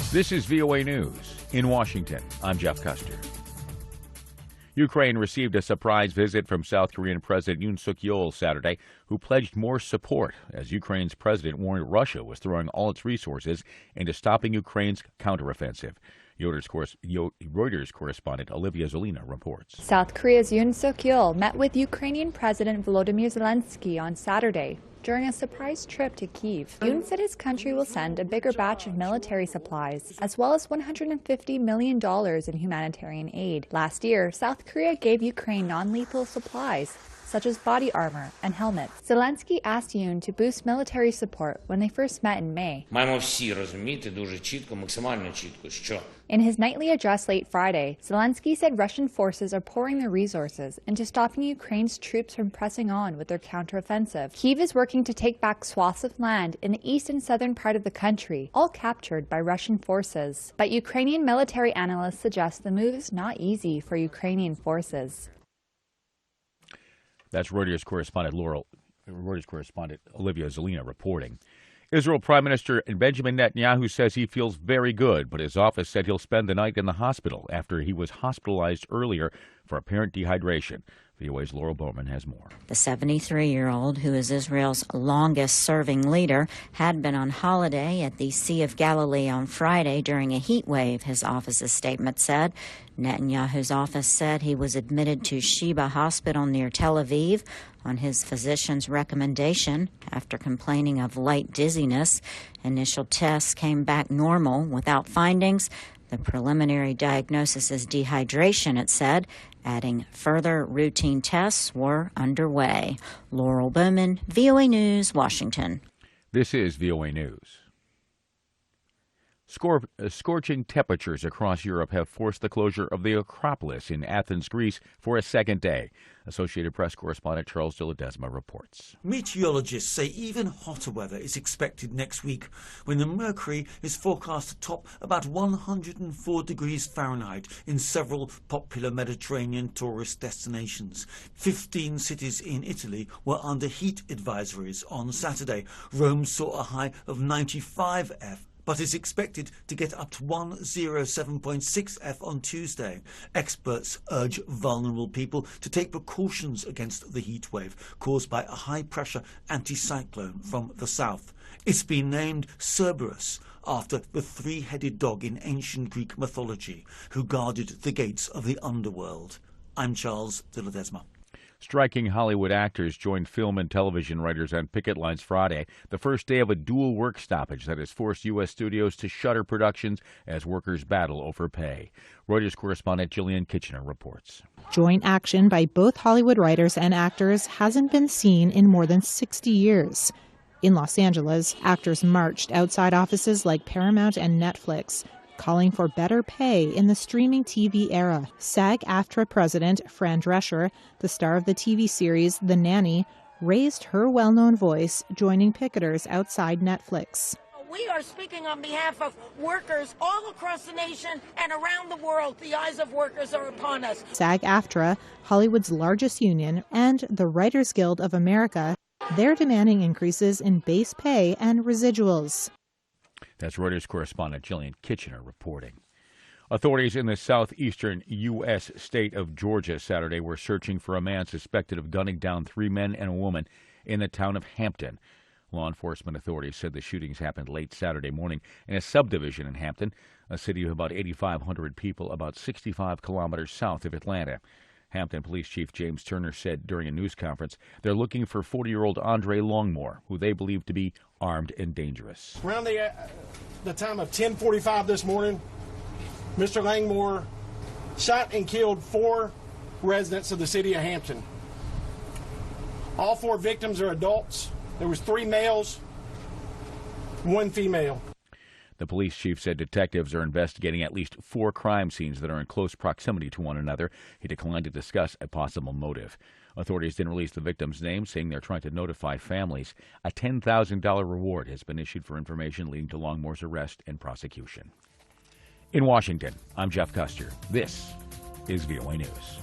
This is VOA News. In Washington, I'm Jeff Custer. Ukraine received a surprise visit from South Korean President Yoon Suk-yeol Saturday, who pledged more support as Ukraine's president warned Russia was throwing all its resources into stopping Ukraine's counteroffensive. Reuters correspondent Olivia Zolina reports. South Korea's Yoon Suk-yeol met with Ukrainian President Volodymyr Zelensky on Saturday during a surprise trip to Kyiv. Yoon said his country will send a bigger batch of military supplies, as well as $150 million in humanitarian aid. Last year, South Korea gave Ukraine non-lethal supplies, such as body armor and helmets. Zelensky asked Yoon to boost military support when they first met in May. In his nightly address late Friday, Zelensky said Russian forces are pouring their resources into stopping Ukraine's troops from pressing on with their counteroffensive. Kyiv is working to take back swaths of land in the east and southern part of the country, all captured by Russian forces. But Ukrainian military analysts suggest the move is not easy for Ukrainian forces. That's Reuters correspondent Olivia Zolina reporting. Israel Prime Minister Benjamin Netanyahu says he feels very good, but his office said he'll spend the night in the hospital after he was hospitalized earlier for apparent dehydration. VOA's Laurel Bowman has more. The 73-year-old, who is Israel's longest-serving leader, had been on holiday at the Sea of Galilee on Friday during a heat wave, his office's statement said. Netanyahu's office said he was admitted to Sheba Hospital near Tel Aviv on his physician's recommendation after complaining of light dizziness. Initial tests came back normal without findings. The preliminary diagnosis is dehydration, it said. Adding further routine tests were underway. Laurel Bowman, VOA News, Washington. This is VOA News. Scorching temperatures across Europe have forced the closure of the Acropolis in Athens, Greece, for a second day. Associated Press correspondent Charles de Ledesma reports. Meteorologists say even hotter weather is expected next week, when the mercury is forecast to top about 104 degrees Fahrenheit in several popular Mediterranean tourist destinations. 15 cities in Italy were under heat advisories on Saturday. Rome saw a high of 95 F, but is expected to get up to 107.6 F on Tuesday. Experts urge vulnerable people to take precautions against the heat wave caused by a high-pressure anticyclone from the south. It's been named Cerberus, after the three-headed dog in ancient Greek mythology who guarded the gates of the underworld. I'm Charles de Ledesma. Striking Hollywood actors joined film and television writers on picket lines Friday, the first day of a dual work stoppage that has forced U.S. studios to shutter productions as workers battle over pay. Reuters correspondent Jillian Kitchener reports. Joint action by both Hollywood writers and actors hasn't been seen in more than 60 years. In Los Angeles, actors marched outside offices like Paramount and Netflix, calling for better pay in the streaming TV era. SAG-AFTRA president Fran Drescher, the star of the TV series The Nanny, raised her well-known voice, joining picketers outside Netflix. We are speaking on behalf of workers all across the nation and around the world. The eyes of workers are upon us. SAG-AFTRA, Hollywood's largest union, and the Writers Guild of America, they're demanding increases in base pay and residuals. That's Reuters correspondent Jillian Kitchener reporting. Authorities in the southeastern U.S. state of Georgia Saturday were searching for a man suspected of gunning down 3 men and a woman in the town of Hampton. Law enforcement authorities said the shootings happened late Saturday morning in a subdivision in Hampton, a city of about 8,500 people about 65 kilometers south of Atlanta. Hampton Police Chief James Turner said during a news conference they're looking for 40-year-old Andre Longmore, who they believe to be armed and dangerous. Around the time of 10:45 this morning, Mr. Langmore shot and killed 4 residents of the city of Hampton. All 4 victims are adults. There was 3 males, 1 female. The police chief said detectives are investigating at least 4 crime scenes that are in close proximity to one another. He declined to discuss a possible motive. Authorities didn't release the victims' names, saying they're trying to notify families. A $10,000 reward has been issued for information leading to Longmore's arrest and prosecution. In Washington, I'm Jeff Custer. This is VOA News.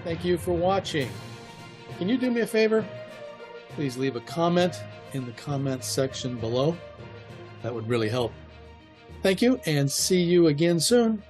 Thank you for watching. Can you do me a favor? Please leave a comment in the comments section below. That would really help. Thank you, and see you again soon.